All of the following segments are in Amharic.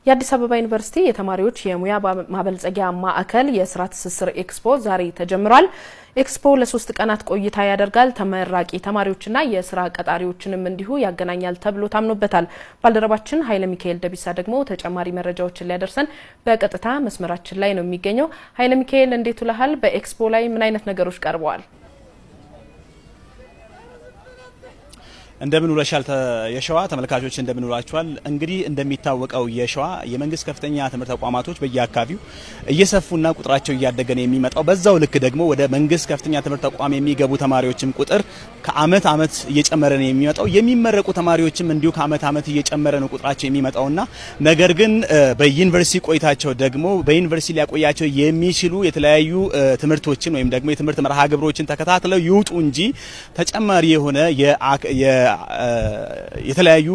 የአዲስ አበባ ዩኒቨርሲቲ የተማሪዎች የሙያ ማበልጸጊያ ማዕከል የስራ ትስስር ኤክስፖ ዛሬ ተጀምሯል። ኤክስፖ ለ3 ቀናት ቆይታ ያደርጋል። ተመራቂ ተማሪዎችና የስራ ቀጣሪዎችንም እንዲሁ ያገናኛል ተብሎ ታምኖበታል። ባልደረባችን ኃይለ ሚካኤል ደቢሳ ደግሞ ተጨማሪ መረጃዎችን ሊያደርሰን በቀጥታ መስመራችን ላይ ነው የሚገኘው። ኃይለ ሚካኤል እንዴት ውለሃል? በኤክስፖ ላይ ምን አይነት ነገሮች ቀርበዋል? እንደምን ውለሻል የሸዋ ተመልካቾች እንደምን ውላችኋል። እንግዲህ እንደሚታወቀው የሸዋ የመንግስት ከፍተኛ ትምህርት ተቋማቶች በየአካባቢው እየሰፉና ቁጥራቸው እያደገ ነው የሚመጣው። በዛው ልክ ደግሞ ወደ መንግስት ከፍተኛ ትምህርት ተቋም የሚገቡ ተማሪዎችም ቁጥር ከአመት አመት እየጨመረ ነው የሚመጣው። የሚመረቁ ተማሪዎችም እንዲሁ ከአመት አመት እየጨመረ ነው ቁጥራቸው የሚመጣውና ነገር ግን በዩኒቨርሲቲ ቆይታቸው ደግሞ በዩኒቨርሲቲ ሊያቆያቸው የሚችሉ የተለያዩ ትምህርቶችን ወይም ደግሞ የትምህርት መርሃ ግብሮችን ተከታትለው ይውጡ እንጂ ተጨማሪ የሆነ የተለያዩ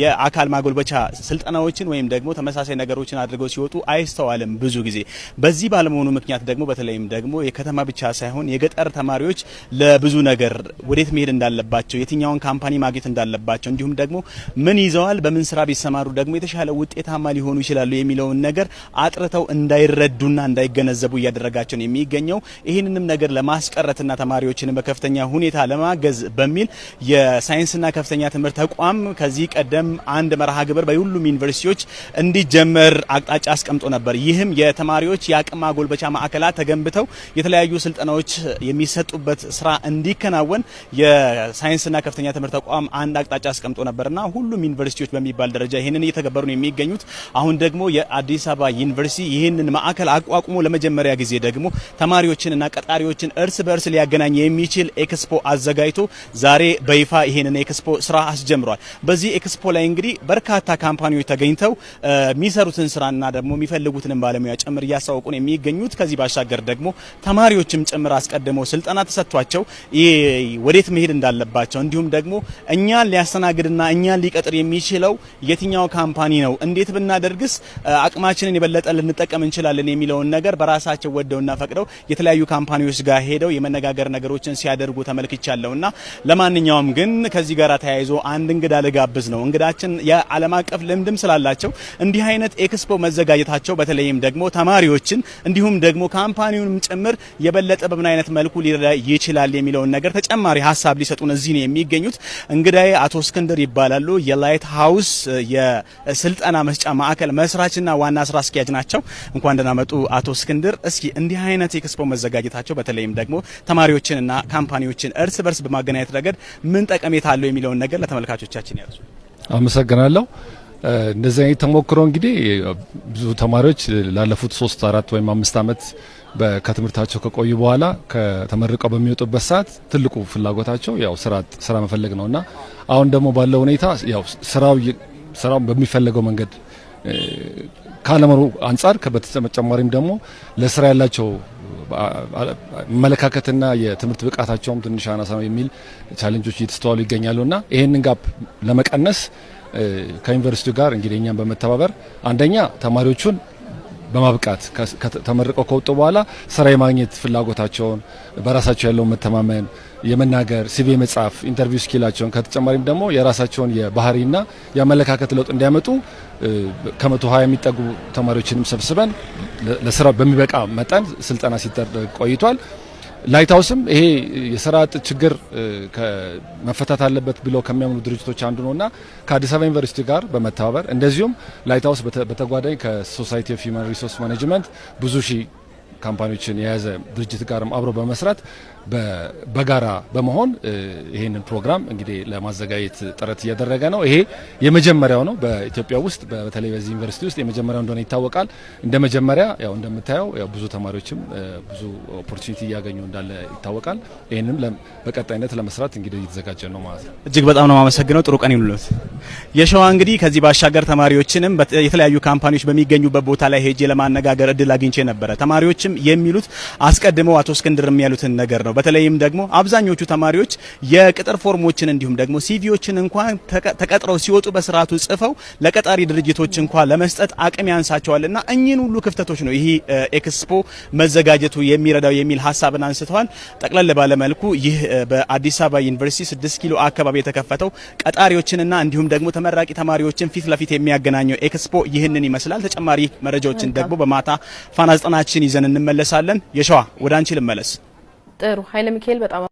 የአካል ማጎልበቻ ስልጠናዎችን ወይም ደግሞ ተመሳሳይ ነገሮችን አድርገው ሲወጡ አይስተዋልም ብዙ ጊዜ። በዚህ ባለመሆኑ ምክንያት ደግሞ በተለይም ደግሞ የከተማ ብቻ ሳይሆን የገጠር ተማሪዎች ለብዙ ነገር ወዴት መሄድ እንዳለባቸው፣ የትኛውን ካምፓኒ ማግኘት እንዳለባቸው፣ እንዲሁም ደግሞ ምን ይዘዋል፣ በምን ስራ ቢሰማሩ ደግሞ የተሻለ ውጤታማ ሊሆኑ ይችላሉ የሚለውን ነገር አጥርተው እንዳይረዱና እንዳይገነዘቡ እያደረጋቸው ነው የሚገኘው። ይህንንም ነገር ለማስቀረትና ተማሪዎችን በከፍተኛ ሁኔታ ለማገዝ በሚል የሳይንስና ከፍተኛ ትምህርት ተቋም ከዚህ ቀደም አንድ መርሃ ግብር በሁሉም ዩኒቨርሲቲዎች እንዲጀመር አቅጣጫ አስቀምጦ ነበር። ይህም የተማሪዎች የአቅም ማጎልበቻ ማዕከላት ተገንብተው የተለያዩ ስልጠናዎች የሚሰጡበት ስራ እንዲከናወን የሳይንስና ከፍተኛ ትምህርት ተቋም አንድ አቅጣጫ አስቀምጦ ነበርና ሁሉም ዩኒቨርሲቲዎች በሚባል ደረጃ ይህንን እየተገበሩ ነው የሚገኙት። አሁን ደግሞ የአዲስ አበባ ዩኒቨርሲቲ ይህንን ማዕከል አቋቁሞ ለመጀመሪያ ጊዜ ደግሞ ተማሪዎችንና ቀጣሪዎችን እርስ በእርስ ሊያገናኝ የሚችል ኤክስፖ አዘጋጅቶ ዛሬ በይፋ ይሄንን ኤክስፖ ስራ አስጀምሯል። በዚህ ኤክስፖ ላይ እንግዲህ በርካታ ካምፓኒዎች ተገኝተው የሚሰሩትን ስራና ደግሞ የሚፈልጉትን ባለሙያ ጭምር እያሳወቁ ነው የሚገኙት። ከዚህ ባሻገር ደግሞ ተማሪዎችም ጭምር አስቀድመው ስልጠና ተሰጥቷቸው ወዴት መሄድ እንዳለባቸው እንዲሁም ደግሞ እኛን ሊያስተናግድና እኛን ሊቀጥር የሚችለው የትኛው ካምፓኒ ነው፣ እንዴት ብናደርግስ አቅማችንን የበለጠ ልንጠቀም እንችላለን የሚለውን ነገር በራሳቸው ወደውና ፈቅደው የተለያዩ ካምፓኒዎች ጋር ሄደው የመነጋገር ነገሮችን ሲያደርጉ ተመልክቻለሁና ለማንኛውም ግን ከዚህ ጋር ተያይዞ አንድ እንግዳ ልጋብዝ ነው። እንግዳችን የዓለም አቀፍ ልምድም ስላላቸው እንዲህ አይነት ኤክስፖ መዘጋጀታቸው በተለይም ደግሞ ተማሪዎችን እንዲሁም ደግሞ ካምፓኒውንም ጭምር የበለጠ በምን አይነት መልኩ ሊረዳ ይችላል የሚለውን ነገር ተጨማሪ ሀሳብ ሊሰጡን እዚህ ነው የሚገኙት። እንግዳዬ አቶ እስክንድር ይባላሉ። የላይት ሃውስ የስልጠና መስጫ ማዕከል መስራችና ዋና ስራ አስኪያጅ ናቸው። እንኳን ደህና መጡ አቶ እስክንድር። እስኪ እንዲህ አይነት ኤክስፖ መዘጋጀታቸው በተለይም ደግሞ ተማሪዎችንና ካምፓኒዎችን እርስ በርስ በማገናኘት ረገድ ምን ጠቀሜታ አለው የሚለውን ነገር ለተመልካቾቻችን ያዙ። አመሰግናለሁ። እንደዚህ አይነት ተሞክሮ እንግዲህ ብዙ ተማሪዎች ላለፉት 3 4 ወይም 5 አመት ከትምህርታቸው ከቆዩ በኋላ ከተመረቀው በሚወጡበት ሰዓት ትልቁ ፍላጎታቸው ያው ስራ መፈለግ ነውና አሁን ደግሞ ባለው ሁኔታ ያው ስራው በሚፈለገው መንገድ ካለመሩ አንጻር በተጨማሪም ደግሞ ለስራ ያላቸው መለካከትና የትምህርት ብቃታቸውም ትንሽ አናሳ ነው የሚል ቻሌንጆች እየተስተዋሉ ይገኛሉና ይሄንን ጋፕ ለመቀነስ ከዩኒቨርሲቲው ጋር እንግዲህ እኛም በመተባበር አንደኛ ተማሪዎቹን በማብቃት ተመርቀው ከወጡ በኋላ ስራ የማግኘት ፍላጎታቸውን በራሳቸው ያለው መተማመን የመናገር ሲቪ መጻፍ ኢንተርቪው ስኪላቸውን ከተጨማሪም ደግሞ የራሳቸውን የባህሪና የአመለካከት ለውጥ እንዲያመጡ ከ120 የሚጠጉ ተማሪዎችንም ሰብስበን ለስራ በሚበቃ መጠን ስልጠና ሲደረግ ቆይቷል። ላይት ሃውስም ይሄ የስራ አጥ ችግር መፈታት አለበት ብለው ከሚያምኑ ድርጅቶች አንዱ ነውና ከአዲስ አበባ ዩኒቨርሲቲ ጋር በመተባበር እንደዚሁም ላይት ሃውስ በተጓዳኝ ከሶሳይቲ ኦፍ ሂውማን ሪሶርስ ማኔጅመንት ብዙ ሺህ ካምፓኒዎችን የያዘ ድርጅት ጋርም አብሮ በመስራት በጋራ በመሆን ይሄንን ፕሮግራም እንግዲህ ለማዘጋጀት ጥረት እያደረገ ነው። ይሄ የመጀመሪያው ነው በኢትዮጵያ ውስጥ በተለይ በዚህ ዩኒቨርሲቲ ውስጥ የመጀመሪያው እንደሆነ ይታወቃል። እንደ መጀመሪያ ያው እንደምታየው ያው ብዙ ተማሪዎችም ብዙ ኦፖርቹኒቲ እያገኙ እንዳለ ይታወቃል። ይሄንን በቀጣይነት ለመስራት እንግዲህ እየተዘጋጀ ነው ማለት ነው። እጅግ በጣም ነው የማመሰግነው። ጥሩ ቀን ይሁንልዎት። የሸዋ እንግዲህ ከዚህ ባሻገር ተማሪዎችንም የተለያዩ ካምፓኒዎች በሚገኙበት ቦታ ላይ ሄጄ ለማነጋገር እድል አግኝቼ ነበረ። ተማሪዎችም የሚሉት አስቀድመው አቶ እስክንድርም ያሉትን ነገር ነው። በተለይም ደግሞ አብዛኞቹ ተማሪዎች የቅጥር ፎርሞችን እንዲሁም ደግሞ ሲቪዎችን እንኳን ተቀጥረው ሲወጡ በስርዓቱ ጽፈው ለቀጣሪ ድርጅቶች እንኳን ለመስጠት አቅም ያንሳቸዋልና እኚህን ሁሉ ክፍተቶች ነው ይህ ኤክስፖ መዘጋጀቱ የሚረዳው የሚል ሀሳብን አንስተዋል። ጠቅለል ባለ መልኩ ይህ በአዲስ አበባ ዩኒቨርሲቲ 6 ኪሎ አካባቢ የተከፈተው ቀጣሪዎችንና እንዲሁም ደግሞ ተመራቂ ተማሪዎችን ፊት ለፊት የሚያገናኘው ኤክስፖ ይህንን ይመስላል። ተጨማሪ መረጃዎችን ደግሞ በማታ ፋና 90ችን ይዘን እንመለሳለን። የሸዋ ወደ አንቺ ልመለስ። ጥሩ ኃይለ ሚካኤል በጣም